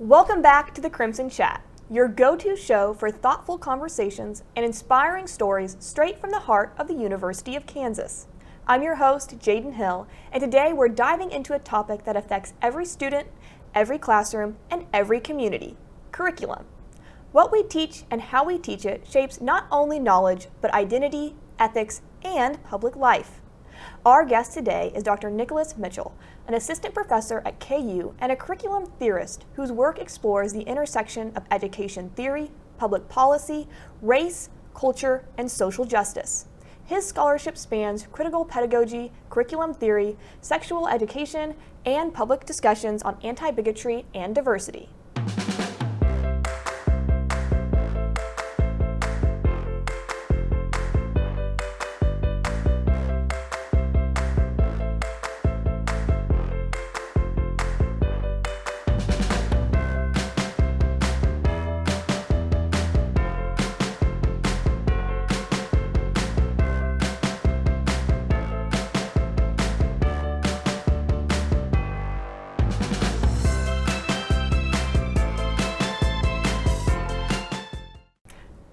Welcome back to the Crimson Chat, your go-to show for thoughtful conversations and inspiring stories straight from the heart of the University of Kansas. I'm your host, Jaden Hill, and today we're diving into a topic that affects every student, every classroom, and every community: curriculum. What we teach and how we teach it shapes not only knowledge, but identity, ethics, and public life. Our guest today is Dr. Nicholas Mitchell, an assistant professor at KU and a curriculum theorist whose work explores the intersection of education theory, public policy, race, culture, and social justice. His scholarship spans critical pedagogy, curriculum theory, sexual education, and public discussions on anti-bigotry and diversity.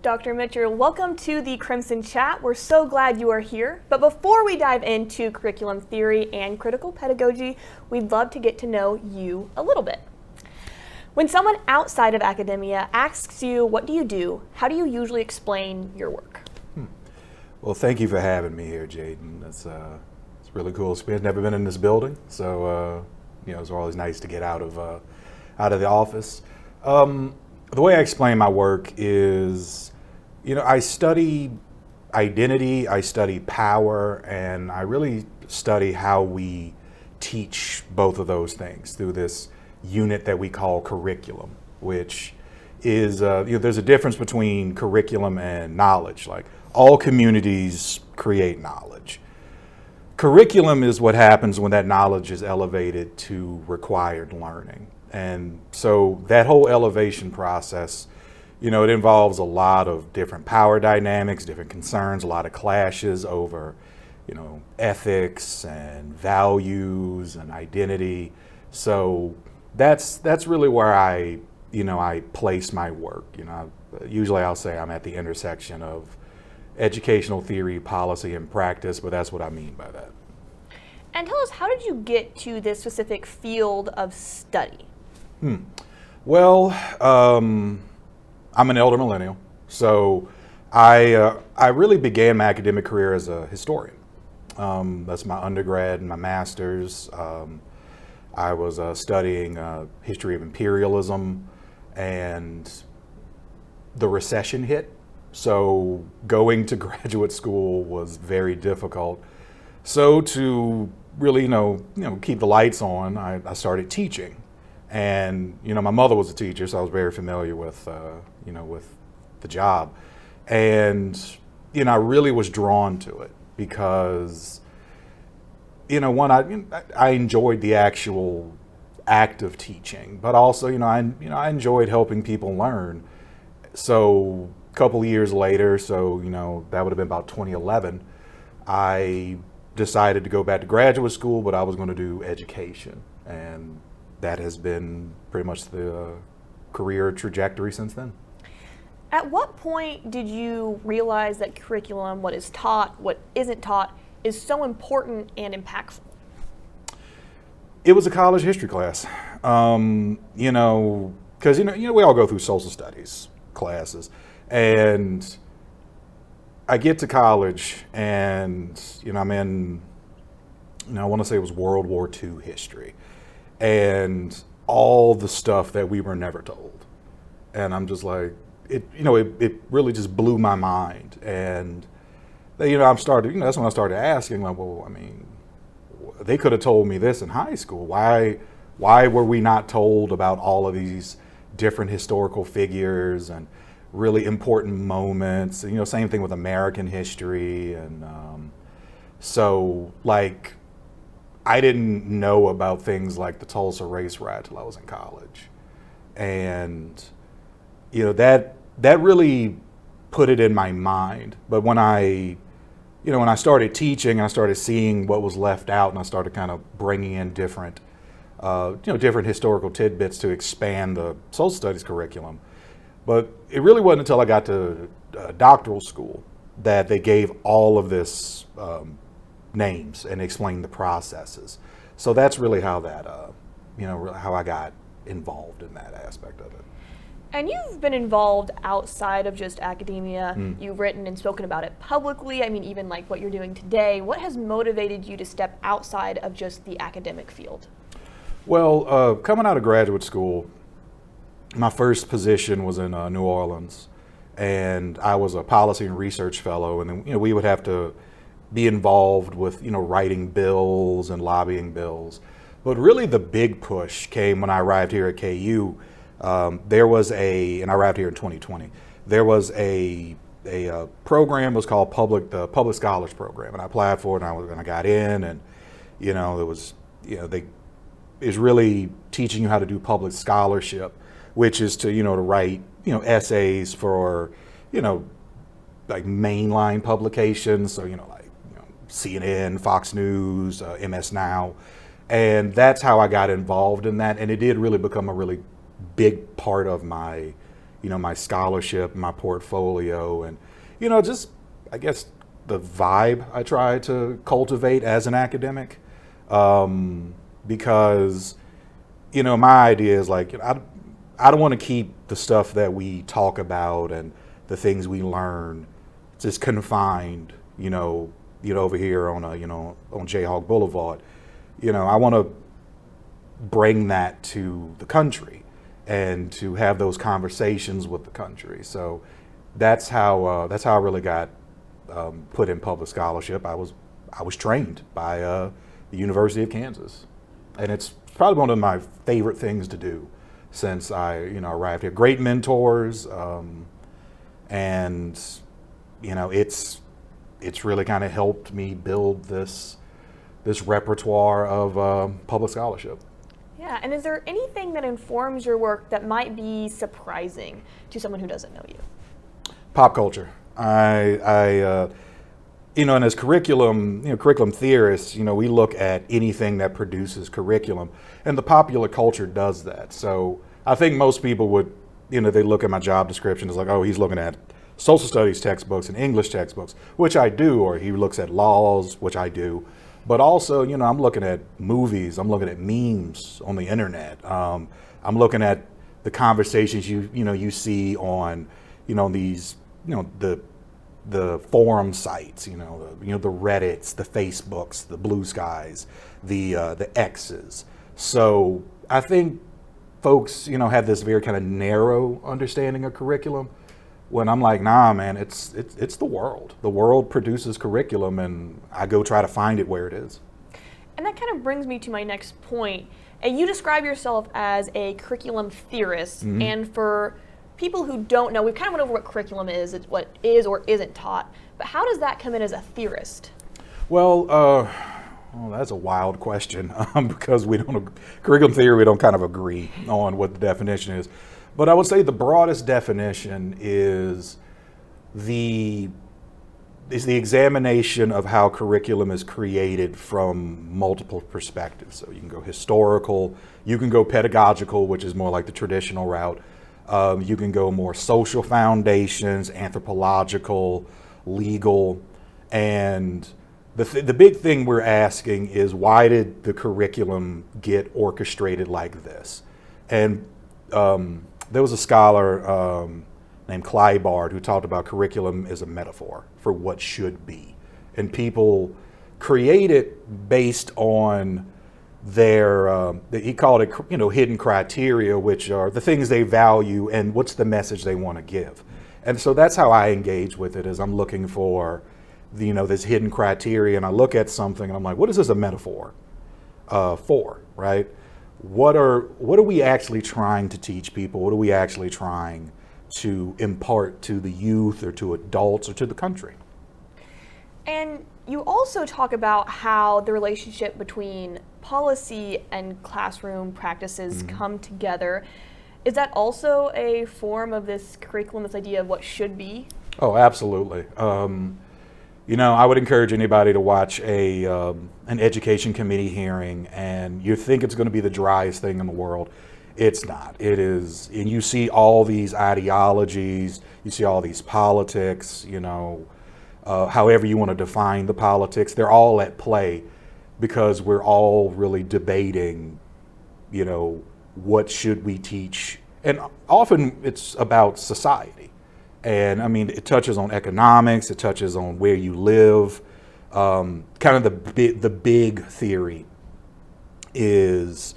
Dr. Mitchell, welcome to the Crimson Chat. We're so glad you are here. But before we dive into curriculum theory and critical pedagogy, we'd love to get to know you a little bit. When someone outside of academia asks you, what do you do? How do you usually explain your work? Well, thank you for having me here, Jaden. It's really cool. I've never been in this building, so it's always nice to get out of the office. The way I explain my work is, I study identity, I study power, and I really study how we teach both of those things through this unit that we call curriculum, which is, there's a difference between curriculum and knowledge. Like, all communities create knowledge. Curriculum is what happens when that knowledge is elevated to required learning. And so that whole elevation process, it involves a lot of different power dynamics, different concerns, a lot of clashes over, ethics and values and identity. So that's really where I place my work. Usually I'll say I'm at the intersection of educational theory, policy, and practice, but that's what I mean by that. And tell us, how did you get to this specific field of study? Well, I'm an elder millennial, so I really began my academic career as a historian. That's my undergrad and my master's. I was studying history of imperialism, and the recession hit, so going to graduate school was very difficult. So to really, keep the lights on, I started teaching. And, my mother was a teacher, so I was very familiar with, with the job. And, I really was drawn to it because, one, I enjoyed the actual act of teaching, but also, I enjoyed helping people learn. So a couple of years later, that would have been about 2011, I decided to go back to graduate school, but I was going to do education. And that has been pretty much the career trajectory since then. At what point did you realize that curriculum, what is taught, what isn't taught, is so important and impactful? It was a college history class. Because we all go through social studies classes, and I get to college, and I'm in, I want to say it was World War II history. And all the stuff that we were never told. And I'm just like, it really just blew my mind. And, that's when I started asking, like, well, they could have told me this in high school. Why were we not told about all of these different historical figures and really important moments? Same thing with American history. And I didn't know about things like the Tulsa race riot till I was in college. And, that really put it in my mind. But when I started teaching and I started seeing what was left out, and I started kind of bringing in different different historical tidbits to expand the social studies curriculum. But it really wasn't until I got to doctoral school that they gave all of this names and explained the processes. So that's really how that, how I got involved in that aspect of it. And you've been involved outside of just academia. You've written and spoken about it publicly. I mean, even like what you're doing today. What has motivated you to step outside of just the academic field? Well, coming out of graduate school, my first position was in New Orleans, and I was a policy and research fellow. And then, we would have to be involved with, writing bills and lobbying bills. But really, the big push came when I arrived here at KU. There was and I arrived here in 2020. There was a program. It was called the Public Scholars Program, and I applied for it, and I got in, and it was they is really teaching you how to do public scholarship, which is to to write essays for like mainline publications, so CNN, Fox News, MS Now, and that's how I got involved in that, and it did really become a really big part of my my scholarship, my portfolio, and just I guess the vibe I try to cultivate as an academic, because my idea is like I don't want to keep the stuff that we talk about and the things we learn just confined over here on on Jayhawk Boulevard. I want to bring that to the country and to have those conversations with the country. So that's how I really got put in public scholarship. I was trained by the University of Kansas, and it's probably one of my favorite things to do since I arrived here. Great mentors, and it's really kind of helped me build this repertoire of public scholarship. Yeah, and is there anything that informs your work that might be surprising to someone who doesn't know you? Pop culture. And as curriculum theorists, we look at anything that produces curriculum, and the popular culture does that. So I think most people would, they look at my job description as like, oh, he's looking at social studies textbooks and English textbooks, which I do, or he looks at laws, which I do. But also, I'm looking at movies, I'm looking at memes on the internet. I'm looking at the conversations you see on, these, the forum sites, the Reddits, the Facebooks, the Blue Skies, the X's. So I think folks, have this very kind of narrow understanding of curriculum, when I'm like, nah, man, it's the world. The world produces curriculum, and I go try to find it where it is. And that kind of brings me to my next point. And you describe yourself as a curriculum theorist, and for people who don't know, we've kind of went over what curriculum is, it's what is or isn't taught, but how does that come in as a theorist? Well, that's a wild question, because curriculum theory, we don't kind of agree on what the definition is. But I would say the broadest definition is the examination of how curriculum is created from multiple perspectives. So you can go historical, you can go pedagogical, which is more like the traditional route. You can go more social foundations, anthropological, legal, and the big thing we're asking is, why did the curriculum get orchestrated like this? And there was a scholar named Clyburn who talked about curriculum as a metaphor for what should be. And people create it based on their, he called it, hidden criteria, which are the things they value and what's the message they want to give. And so that's how I engage with it, is I'm looking for, this hidden criteria, and I look at something and I'm like, what is this a metaphor for, right? What are we actually trying to teach people? What are we actually trying to impart to the youth or to adults or to the country? And you also talk about how the relationship between policy and classroom practices come together. Is that also a form of this curriculum, this idea of what should be? Oh, absolutely. I would encourage anybody to watch an education committee hearing, and you think it's going to be the driest thing in the world. It's not. It is, and you see all these ideologies, you see all these politics, however you want to define the politics, they're all at play because we're all really debating, what should we teach? And often it's about society. And I mean, it touches on economics, it touches on where you live. Kind of the big theory is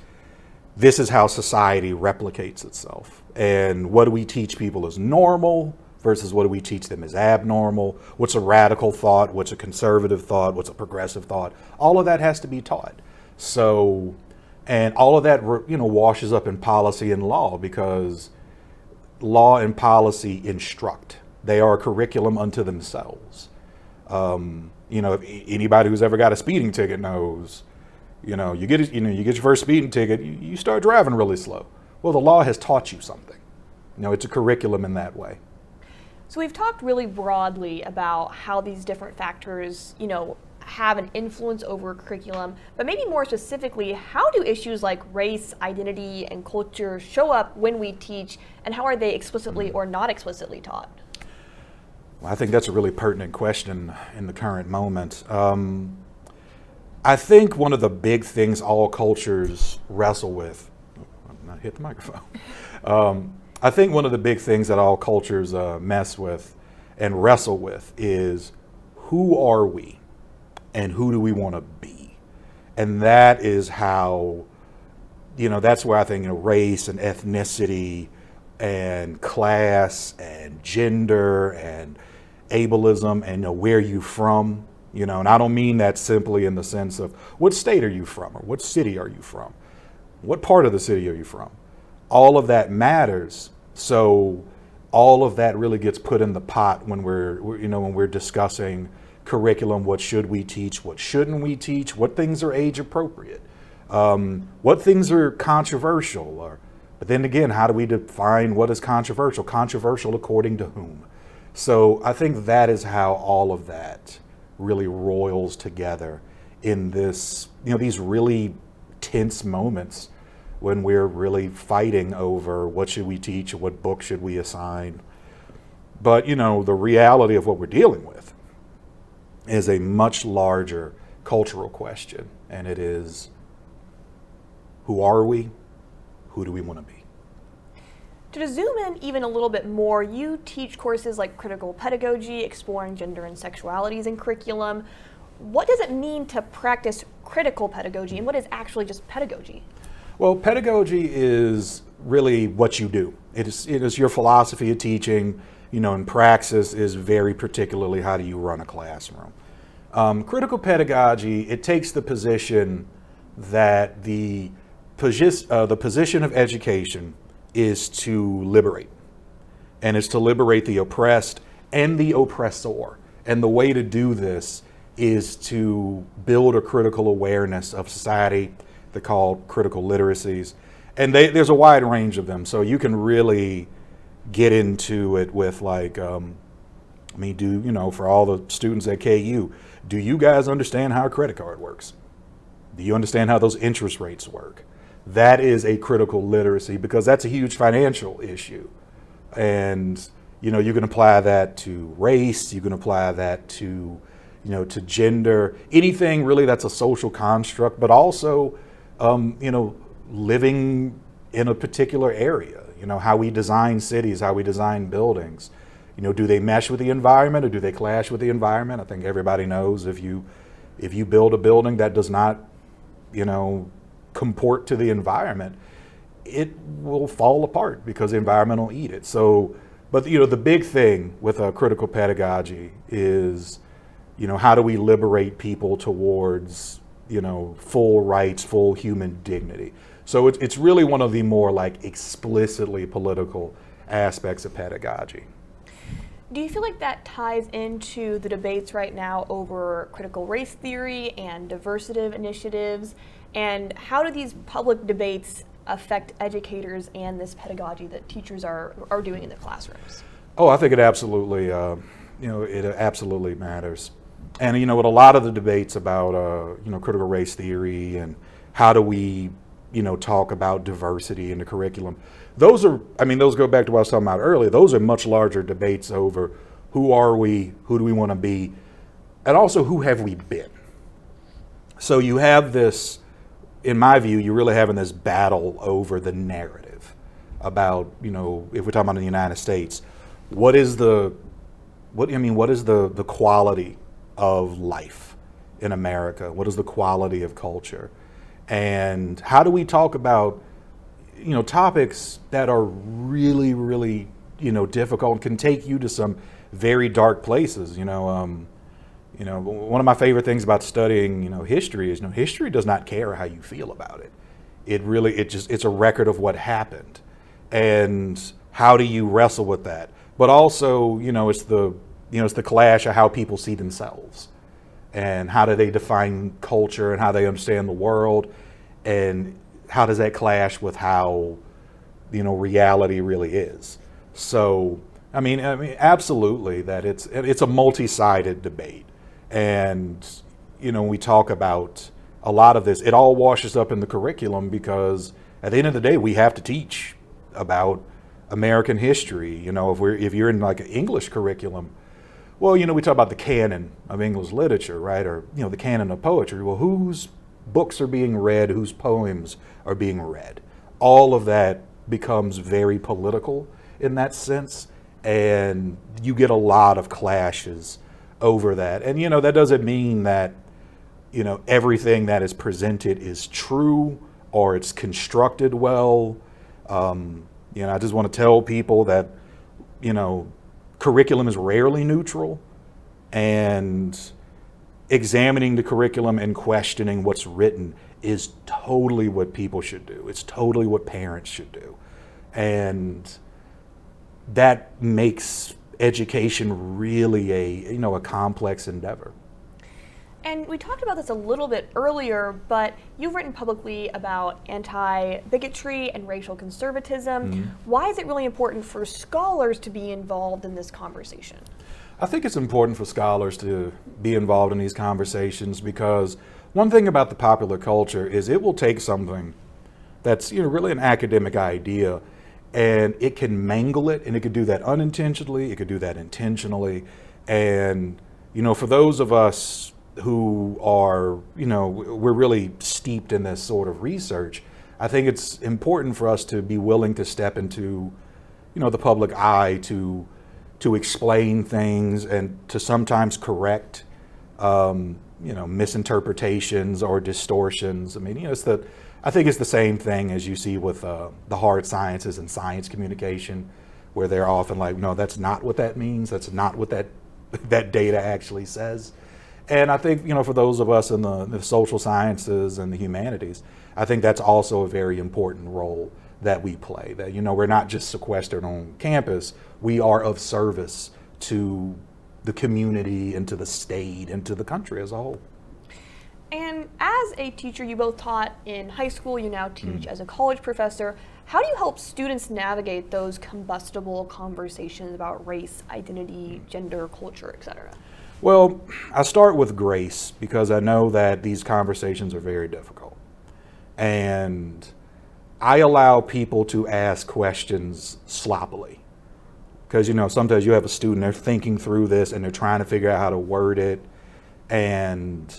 this is how society replicates itself. And what do we teach people as normal versus what do we teach them as abnormal? What's a radical thought? What's a conservative thought? What's a progressive thought? All of that has to be taught. So, and all of that, washes up in policy and law because law and policy instruct. They are a curriculum unto themselves. If anybody who's ever got a speeding ticket knows, you get your first speeding ticket, you start driving really slow. Well, the law has taught you something. It's a curriculum in that way. So we've talked really broadly about how these different factors, have an influence over curriculum, but maybe more specifically, how do issues like race, identity, and culture show up when we teach, and how are they explicitly or not explicitly taught? Well, I think that's a really pertinent question in the current moment. I think one of the big things all cultures wrestle with, I'm not hit the microphone. I think one of the big things that all cultures mess with and wrestle with is who are we? And who do we want to be? And that is how, that's where I think race and ethnicity and class and gender and ableism and where you from, and I don't mean that simply in the sense of what state are you from or what city are you from? What part of the city are you from? All of that matters. So all of that really gets put in the pot when we're discussing curriculum. What should we teach? What shouldn't we teach? What things are age appropriate? What things are controversial? But then again, how do we define what is controversial? Controversial according to whom? So I think that is how all of that really roils together in this, these really tense moments when we're really fighting over what should we teach, what book should we assign. But, the reality of what we're dealing with is a much larger cultural question, and it is, who are we? Who do we want to be? To zoom in even a little bit more, you teach courses like critical pedagogy, exploring gender and sexualities in curriculum. What does it mean to practice critical pedagogy, and what is actually just pedagogy? Well, pedagogy is really what you do. It is your philosophy of teaching, and praxis is very particularly how do you run a classroom. Critical pedagogy, it takes the position that the position of education is to liberate, and it's to liberate the oppressed and the oppressor. And the way to do this is to build a critical awareness of society. They're called critical literacies, and there's a wide range of them. So you can really get into it with for all the students at KU, do you guys understand how a credit card works? Do you understand how those interest rates work? That is a critical literacy because that's a huge financial issue. And, you can apply that to race, you can apply that to, to gender, anything really that's a social construct, but also, living in a particular area, how we design cities, how we design buildings. Do they mesh with the environment or do they clash with the environment? I think everybody knows if you build a building that does not, comport to the environment, it will fall apart because the environment will eat it. So, but the big thing with critical pedagogy is, how do we liberate people towards, full rights, full human dignity? So it's really one of the more explicitly political aspects of pedagogy. Do you feel like that ties into the debates right now over critical race theory and diversitive initiatives? And how do these public debates affect educators and this pedagogy that teachers are doing in the classrooms? Oh, I think it absolutely, it absolutely matters. And with a lot of the debates about critical race theory and how do we talk about diversity in the curriculum, those go back to what I was talking about earlier. Those are much larger debates over who are we, who do we want to be, and also who have we been. So you have this, in my view, you're really having this battle over the narrative about, if we're talking about the United States, what is the quality of life in America? What is the quality of culture? And how do we talk about, topics that are really, really, difficult and can take you to some very dark places? One of my favorite things about studying, history is, history does not care how you feel about it. It's a record of what happened. And how do you wrestle with that? But also, it's the clash of how people see themselves and how do they define culture and how they understand the world, and how does that clash with how, reality really is. So, absolutely that it's a multi-sided debate. And, when we talk about a lot of this, it all washes up in the curriculum because at the end of the day, we have to teach about American history. If you're in like an English curriculum, well, we talk about the canon of English literature, right? Or, the canon of poetry. Well, whose books are being read, whose poems are being read? All of that becomes very political in that sense. And you get a lot of clashes over that. And, that doesn't mean that, everything that is presented is true or it's constructed well. I just want to tell people that, curriculum is rarely neutral, and examining the curriculum and questioning what's written is totally what people should do. It's totally what parents should do. And that makes education really a complex endeavor. And we talked about this a little bit earlier, but you've written publicly about anti-bigotry and racial conservatism. Mm-hmm. Why is it really important for scholars to be involved in this conversation? I think it's important for scholars to be involved in these conversations because one thing about the popular culture is it will take something that's really an academic idea, and it can mangle it, and it could do that unintentionally, it could do that intentionally. And for those of us who are, we're really steeped in this sort of research, I think it's important for us to be willing to step into, the public eye to explain things and to sometimes correct, misinterpretations or distortions. I think it's the same thing as you see with the hard sciences and science communication, where they're often like, no, that's not what that means. That's not what that data actually says. And I think, for those of us in the social sciences and the humanities, I think that's also a very important role that we play. That, we're not just sequestered on campus. We are of service to the community and to the state and to the country as a whole. And as a teacher, you both taught in high school, you now teach as a college professor. How do you help students navigate those combustible conversations about race, identity, gender, culture, etc.? Well, I start with grace because I know that these conversations are very difficult. And I allow people to ask questions sloppily. Because, sometimes you have a student, they're thinking through this and they're trying to figure out how to word it. And,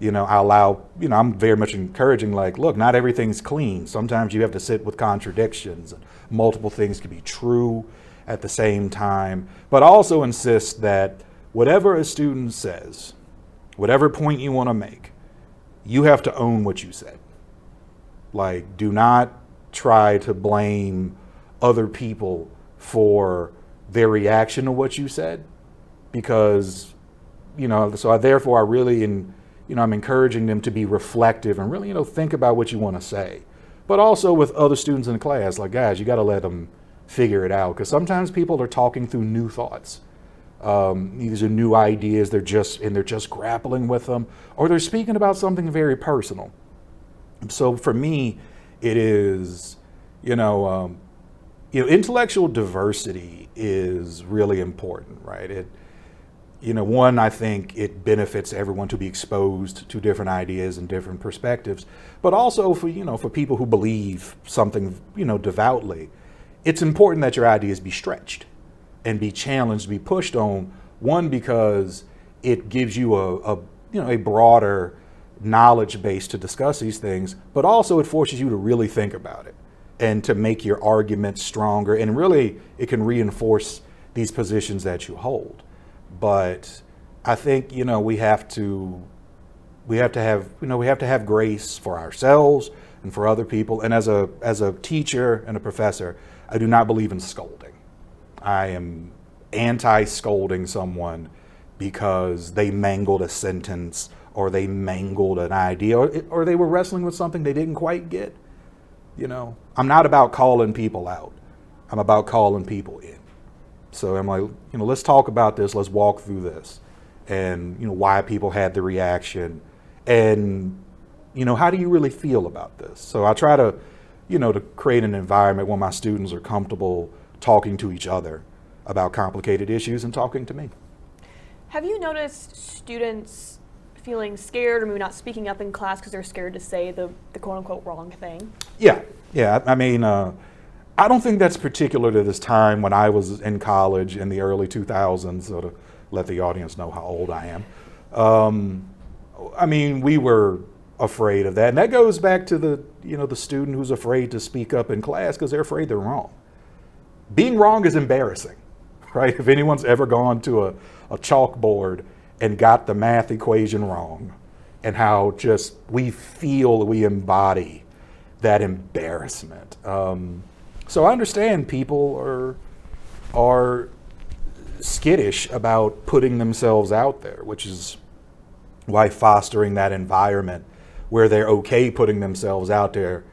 I'm very much encouraging, like, look, not everything's clean. Sometimes you have to sit with contradictions. Multiple things can be true at the same time. But I also insist that whatever a student says, whatever point you want to make, you have to own what you said. Like, do not try to blame other people for their reaction to what you said, because, therefore I really, I'm encouraging them to be reflective and really, think about what you want to say. But also with other students in the class, like, guys, you got to let them figure it out, because sometimes people are talking through new thoughts. These are new ideas. They're just grappling with them, or they're speaking about something very personal. So for me, it is, intellectual diversity is really important, right? one, I think it benefits everyone to be exposed to different ideas and different perspectives, but also for people who believe something, devoutly, it's important that your ideas be stretched and be challenged, be pushed on. One, because it gives you a broader knowledge base to discuss these things, but also it forces you to really think about it and to make your arguments stronger. And really, it can reinforce these positions that you hold. But I think we have to have grace for ourselves and for other people. And as a teacher and a professor, I do not believe in scolding. I am anti-scolding someone because they mangled a sentence or they mangled an idea or they were wrestling with something they didn't quite get. I'm not about calling people out. I'm about calling people in. So I'm like, let's talk about this. Let's walk through this and, why people had the reaction and, how do you really feel about this? So I try to, to create an environment where my students are comfortable talking to each other about complicated issues and talking to me. Have you noticed students feeling scared or maybe not speaking up in class because they're scared to say the quote unquote wrong thing? Yeah. I mean, I don't think that's particular to this time when I was in college in the early 2000s, so to let the audience know how old I am. I mean, we were afraid of that. And that goes back to the student who's afraid to speak up in class because they're afraid they're wrong. Being wrong is embarrassing, right? If anyone's ever gone to a chalkboard and got the math equation wrong and how just we embody that embarrassment. So I understand people are skittish about putting themselves out there, which is why fostering that environment where they're okay putting themselves out there,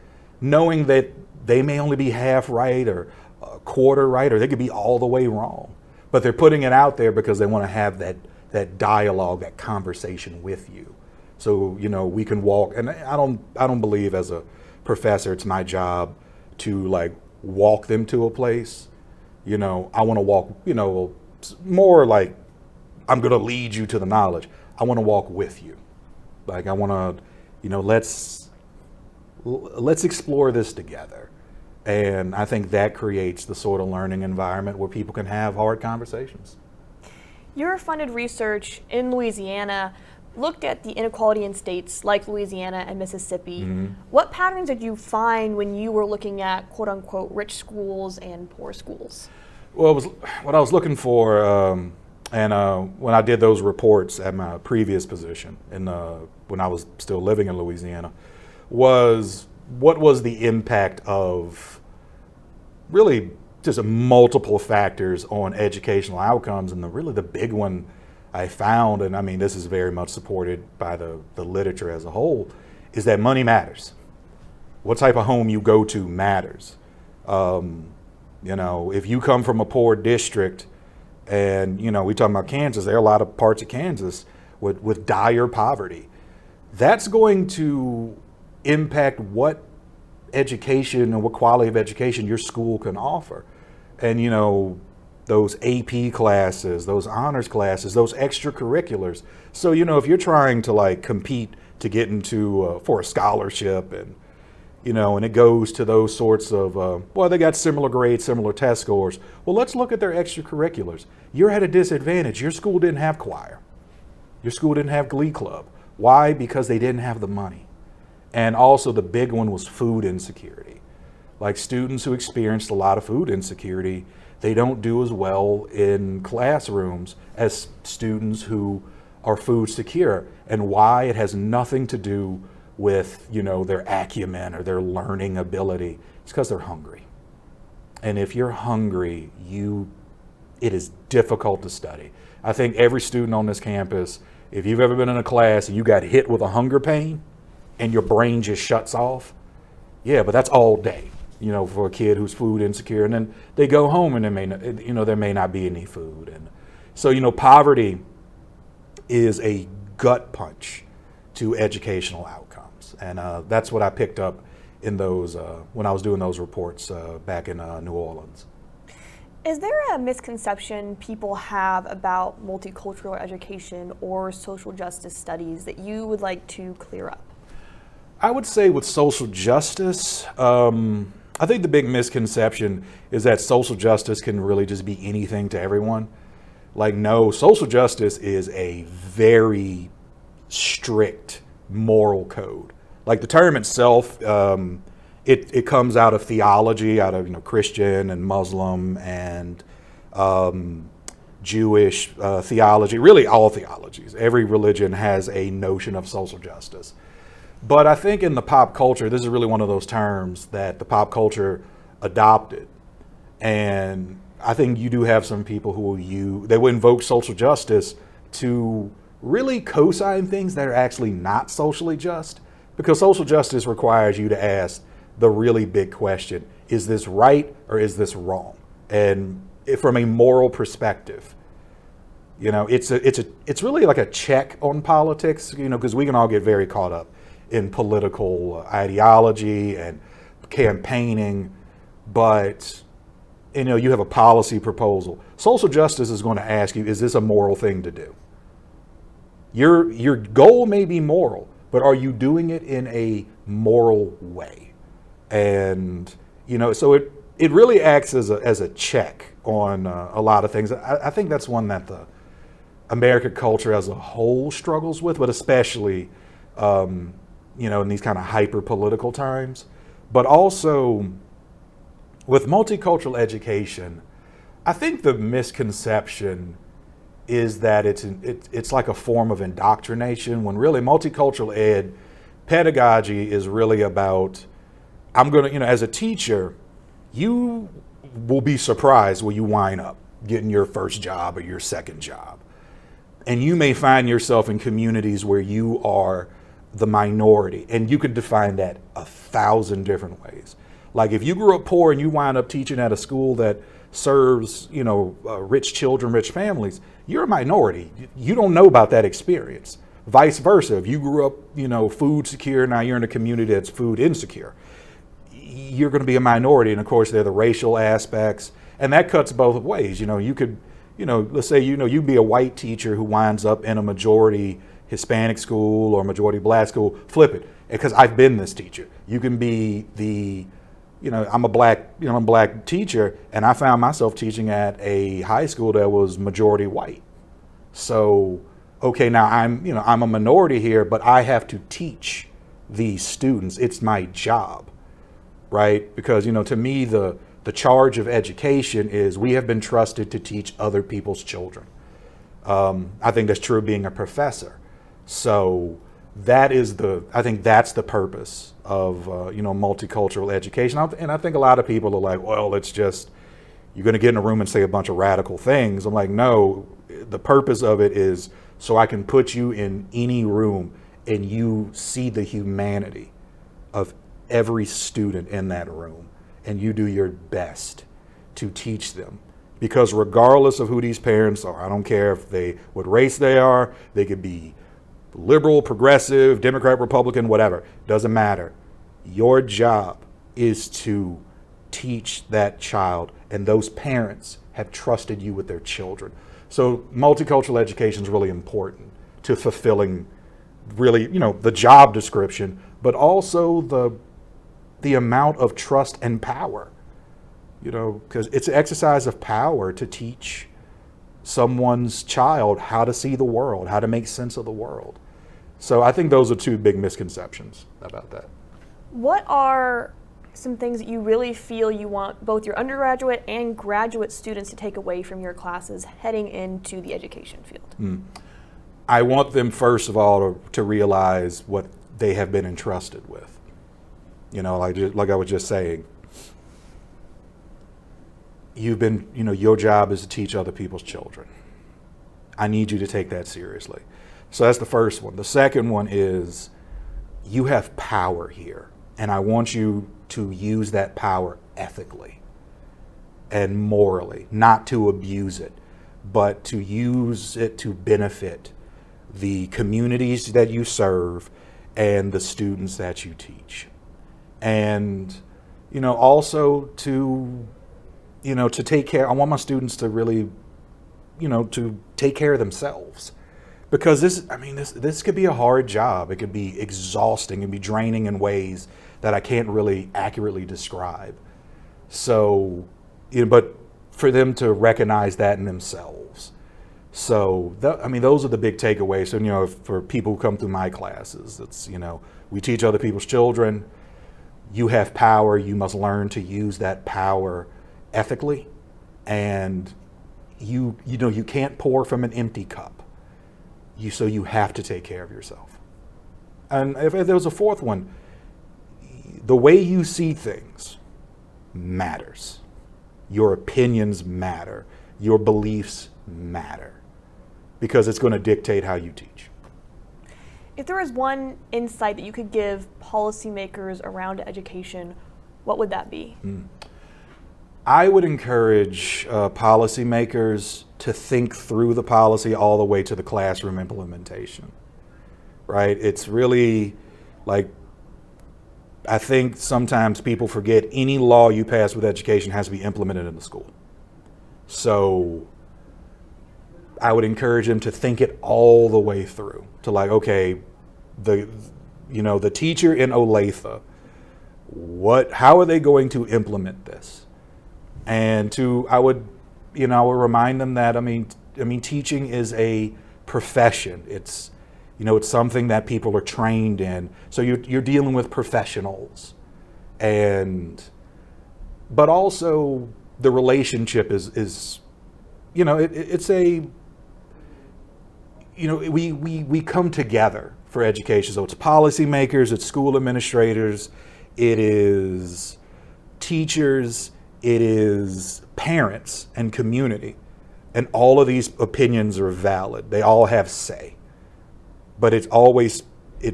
knowing that they may only be half right or a quarter right, or they could be all the way wrong. But they're putting it out there because they want to have that dialogue, that conversation with you. So, we can walk, and I don't believe as a professor it's my job to walk them to a place. I want to walk, more like I'm going to lead you to the knowledge. I want to walk with you. I want to, let's explore this together. And I think that creates the sort of learning environment where people can have hard conversations. Your funded research in Louisiana looked at the inequality in states like Louisiana and Mississippi. Mm-hmm. What patterns did you find when you were looking at quote unquote rich schools and poor schools? Well, what I was looking for, when I did those reports at my previous position when I was still living in Louisiana, was what was the impact of really just multiple factors on educational outcomes. And the big one I found, and I mean this is very much supported by the literature as a whole, is that money matters. What type of home you go to matters. If you come from a poor district, and we talking about Kansas, there are a lot of parts of Kansas with dire poverty. That's going to impact what education and what quality of education your school can offer. And those AP classes, those honors classes, those extracurriculars. So if you're trying to compete to get into for a scholarship and and it goes to those sorts of they got similar grades, similar test scores. Well, let's look at their extracurriculars. You're at a disadvantage. Your school didn't have choir. Your school didn't have glee club. Why? Because they didn't have the money. And also the big one was food insecurity. Students who experienced a lot of food insecurity, they don't do as well in classrooms as students who are food secure. And why? It has nothing to do with their acumen or their learning ability. It's because they're hungry. And if you're hungry, it is difficult to study. I think every student on this campus, if you've ever been in a class and you got hit with a hunger pain and your brain just shuts off, yeah, but that's all day, for a kid who's food insecure. And then they go home and there may not be any food. And so, poverty is a gut punch to educational outcomes. And that's what I picked up in those when I was doing those reports back in New Orleans. Is there a misconception people have about multicultural education or social justice studies that you would like to clear up? I would say with social justice, I think the big misconception is that social justice can really just be anything to everyone. Like, no, social justice is a very strict moral code. Like the term itself, it comes out of theology, out of Christian and Muslim and Jewish theology, really all theologies. Every religion has a notion of social justice. But I think in the pop culture, this is really one of those terms that the pop culture adopted. And I think you do have some people they will invoke social justice to really co-sign things that are actually not socially just. Because social justice requires you to ask the really big question, is this right or is this wrong? And from a moral perspective, it's really like a check on politics, because we can all get very caught up in political ideology and campaigning, but you have a policy proposal. Social justice is going to ask you, is this a moral thing to do? Your goal may be moral, but are you doing it in a moral way? And so it really acts as a check on a lot of things. I think that's one that the American culture as a whole struggles with, but especially in these kind of hyper political times. But also with multicultural education, I think the misconception is that it's like a form of indoctrination, when really multicultural ed pedagogy is really about, as a teacher, you will be surprised when you wind up getting your first job or your second job. And you may find yourself in communities where you are the minority, and you could define that 1,000 different ways. Like if you grew up poor and you wind up teaching at a school that serves, rich children, rich families, you're a minority. You don't know about that experience. Vice versa, if you grew up, food secure, now you're in a community that's food insecure, you're going to be a minority. And of course, there are the racial aspects, and that cuts both ways. You could, let's say, you'd be a white teacher who winds up in a majority Hispanic school or majority black school. Flip it, because I've been this teacher. You can be I'm a black teacher, and I found myself teaching at a high school that was majority white. So, okay, now I'm a minority here, but I have to teach these students. It's my job, right? Because, to me, the charge of education is we have been trusted to teach other people's children. I think that's true of being a professor. So I think that's the purpose of, multicultural education. And I think a lot of people are like, well, it's just, you're going to get in a room and say a bunch of radical things. I'm like, no, the purpose of it is so I can put you in any room and you see the humanity of every student in that room, and you do your best to teach them. Because regardless of who these parents are, I don't care what race they are, they could be liberal, progressive, Democrat, Republican, whatever, doesn't matter. Your job is to teach that child, and those parents have trusted you with their children. So multicultural education is really important to fulfilling really, the job description, but also the amount of trust and power, because it's an exercise of power to teach someone's child how to see the world, how to make sense of the world. So I think those are two big misconceptions about that. What are some things that you really feel you want both your undergraduate and graduate students to take away from your classes heading into the education field? I want them, first of all, to realize what they have been entrusted with. Like I was just saying, your job is to teach other people's children. I need you to take that seriously. So that's the first one. The second one is you have power here, and I want you to use that power ethically and morally, not to abuse it, but to use it to benefit the communities that you serve and the students that you teach. And, also to to take care. I want my students to really, to take care of themselves, because this could be a hard job. It could be exhausting and be draining in ways that I can't really accurately describe. So, but for them to recognize that in themselves. So, those are the big takeaways. So, for people who come through my classes, it's, we teach other people's children. You have power. You must learn to use that power ethically, and you can't pour from an empty cup. So you have to take care of yourself. And if there was a fourth one, the way you see things matters. Your opinions matter. Your beliefs matter, because it's going to dictate how you teach. If there was one insight that you could give policymakers around education, what would that be? I would encourage policymakers to think through the policy all the way to the classroom implementation, right? It's really like, I think sometimes people forget any law you pass with education has to be implemented in the school. So I would encourage them to think it all the way through to like, okay, the teacher in Olathe, how are they going to implement this? And I would remind them that, teaching is a profession. It's something that people are trained in. So you're dealing with professionals, but also the relationship is we come together for education. So it's policymakers, it's school administrators, it is teachers, it is parents and community. And all of these opinions are valid. They all have say. But it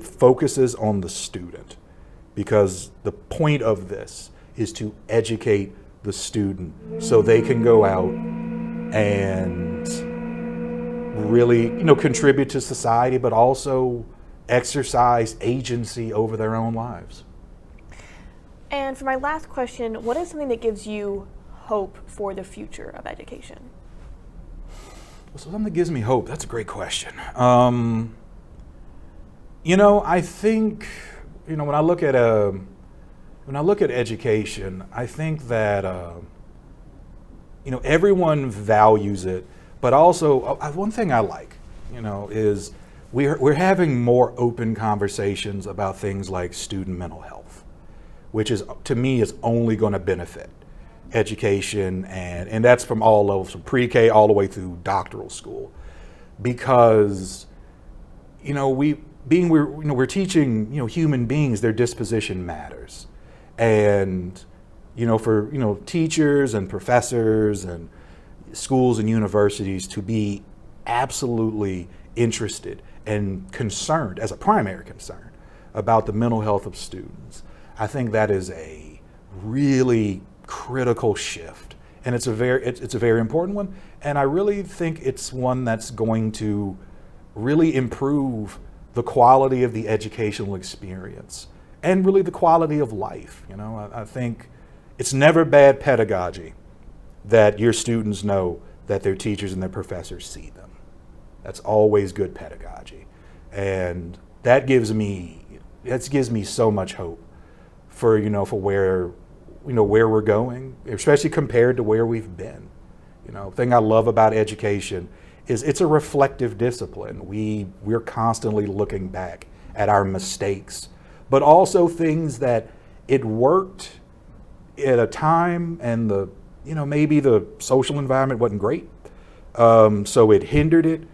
focuses on the student, because the point of this is to educate the student so they can go out and really, contribute to society, but also exercise agency over their own lives. And for my last question, what is something that gives you hope for the future of education? So something that gives me hope, that's a great question. I think, when I look at education, I think that, everyone values it, but also one thing I like, is we're having more open conversations about things like student mental health, which is, to me, is only going to benefit education, and that's from all levels, from pre-K all the way through doctoral school, because we're teaching human beings, their disposition matters, and for teachers and professors and schools and universities to be absolutely interested and concerned, as a primary concern, about the mental health of students. I think that is a really critical shift, and it's a very important one, and I really think it's one that's going to really improve the quality of the educational experience and really the quality of life. I think it's never bad pedagogy that your students know that their teachers and their professors see them. That's always good pedagogy, and that gives me so much hope for where we're going, especially compared to where we've been. The thing I love about education is it's a reflective discipline. We're constantly looking back at our mistakes, but also things that it worked at a time, and maybe the social environment wasn't great, so it hindered it,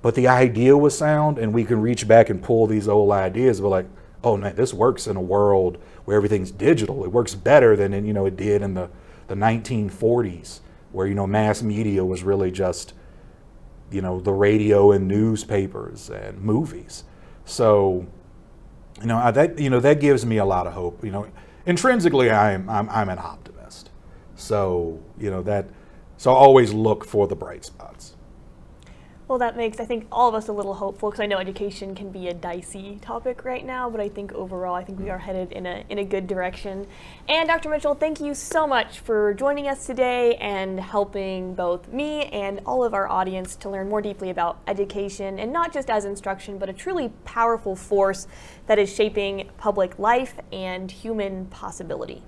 but the idea was sound, and we can reach back and pull these old ideas. We're like, oh man, this works in a world where everything's digital. It works better than it did in the 1940s, where mass media was really just the radio and newspapers and movies. So that gives me a lot of hope. Intrinsically, I'm an optimist. So so I always look for the bright spots. Well, that makes, I think, all of us a little hopeful, because I know education can be a dicey topic right now, but I think overall, I think we are headed in a good direction. And Dr. Mitchell, thank you so much for joining us today and helping both me and all of our audience to learn more deeply about education, and not just as instruction, but a truly powerful force that is shaping public life and human possibility.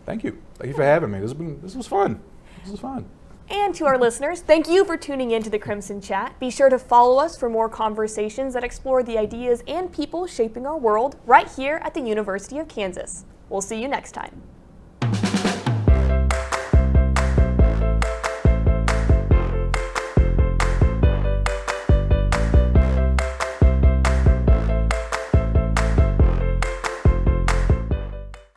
Thank you. Thank you for having me. This was fun. This was fun. And to our listeners, thank you for tuning in to the Crimson Chat. Be sure to follow us for more conversations that explore the ideas and people shaping our world right here at the University of Kansas. We'll see you next time.